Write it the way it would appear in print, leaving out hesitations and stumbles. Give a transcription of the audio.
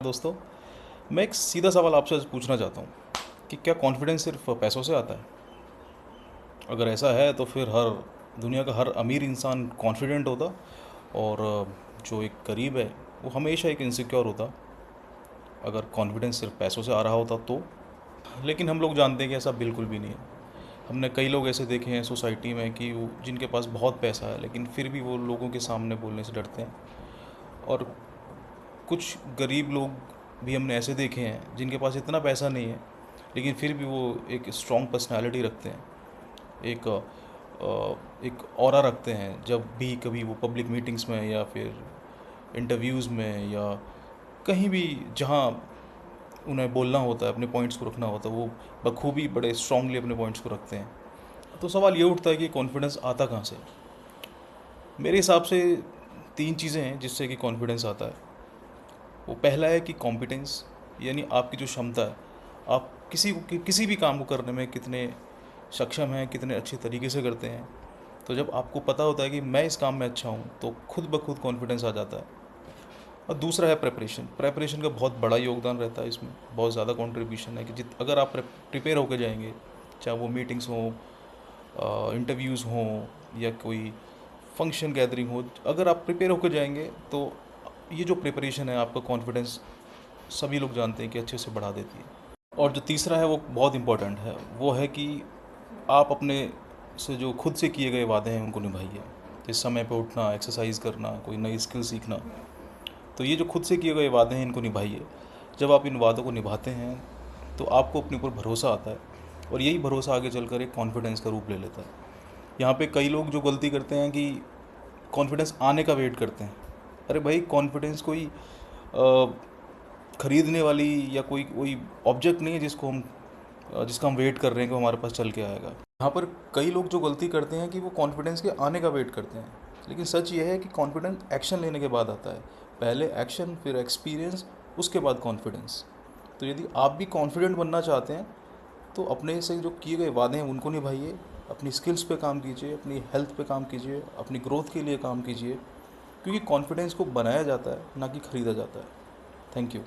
दोस्तों, मैं एक सीधा सवाल आपसे पूछना चाहता हूँ कि क्या कॉन्फिडेंस सिर्फ पैसों से आता है? अगर ऐसा है तो फिर हर दुनिया का हर अमीर इंसान कॉन्फिडेंट होता और जो एक गरीब है वो हमेशा एक इनसिक्योर होता अगर कॉन्फिडेंस सिर्फ पैसों से आ रहा होता तो। लेकिन हम लोग जानते हैं कि ऐसा बिल्कुल भी नहीं है। हमने कई लोग ऐसे देखे हैं सोसाइटी में कि वो जिनके पास बहुत पैसा है लेकिन फिर भी वो लोगों के सामने बोलने से डरते हैं। और कुछ गरीब लोग भी हमने ऐसे देखे हैं जिनके पास इतना पैसा नहीं है लेकिन फिर भी वो एक स्ट्रॉन्ग पर्सनालिटी रखते हैं, एक एक ऑरा रखते हैं। जब भी कभी वो पब्लिक मीटिंग्स में या फिर इंटरव्यूज़ में या कहीं भी जहाँ उन्हें बोलना होता है, अपने पॉइंट्स को रखना होता है, वो बखूबी बड़े स्ट्रांगली अपने पॉइंट्स को रखते हैं। तो सवाल ये उठता है कि कॉन्फिडेंस आता कहाँ से? मेरे हिसाब से तीन चीज़ें हैं जिससे कि कॉन्फिडेंस आता है। वो पहला है कि कॉम्पिटेंस, यानी आपकी जो क्षमता है, आप किसी भी काम को करने में कितने सक्षम हैं, कितने अच्छे तरीके से करते हैं। तो जब आपको पता होता है कि मैं इस काम में अच्छा हूँ तो खुद ब खुद कॉन्फिडेंस आ जाता है। और दूसरा है प्रेपरेशन। प्रेपरेशन का बहुत बड़ा योगदान रहता है इसमें, बहुत ज़्यादा कंट्रीब्यूशन है कि अगर आप प्रिपेयर होकर जाएंगे, चाहे वो मीटिंग्स हों, इंटरव्यूज़ हों या कोई फंक्शन गैदरिंग हो, अगर आप प्रिपेयर होकर जाएंगे तो ये जो प्रिपरेशन है आपका कॉन्फिडेंस सभी लोग जानते हैं कि अच्छे से बढ़ा देती है। और जो तीसरा है वो बहुत इम्पोर्टेंट है, वो है कि आप अपने से जो खुद से किए गए वादे हैं उनको निभाइए। इस समय पे उठना, एक्सरसाइज करना, कोई नई स्किल सीखना, तो ये जो खुद से किए गए वादे हैं इनको निभाइए। जब आप इन वादों को निभाते हैं तो आपको अपने ऊपर भरोसा आता है और यही भरोसा आगे चलकर एक कॉन्फिडेंस का रूप ले लेता है। यहाँ पे कई लोग जो गलती करते हैं कि कॉन्फिडेंस आने का वेट करते हैं। अरे भाई, कॉन्फिडेंस कोई खरीदने वाली या कोई कोई ऑब्जेक्ट नहीं है जिसका हम वेट कर रहे हैं कि वो हमारे पास चल के आएगा। यहाँ पर कई लोग जो गलती करते हैं कि वो कॉन्फिडेंस के आने का वेट करते हैं, लेकिन सच ये है कि कॉन्फिडेंस एक्शन लेने के बाद आता है। पहले एक्शन, फिर एक्सपीरियंस, उसके बाद कॉन्फिडेंस। तो यदि आप भी कॉन्फिडेंट बनना चाहते हैं तो अपने से जो किए गए वादे हैं उनको निभाइए, अपनी स्किल्स पे काम कीजिए, अपनी हेल्थ पे काम कीजिए, अपनी ग्रोथ के लिए काम कीजिए, क्योंकि कॉन्फिडेंस को बनाया जाता है ना कि ख़रीदा जाता है। Thank you.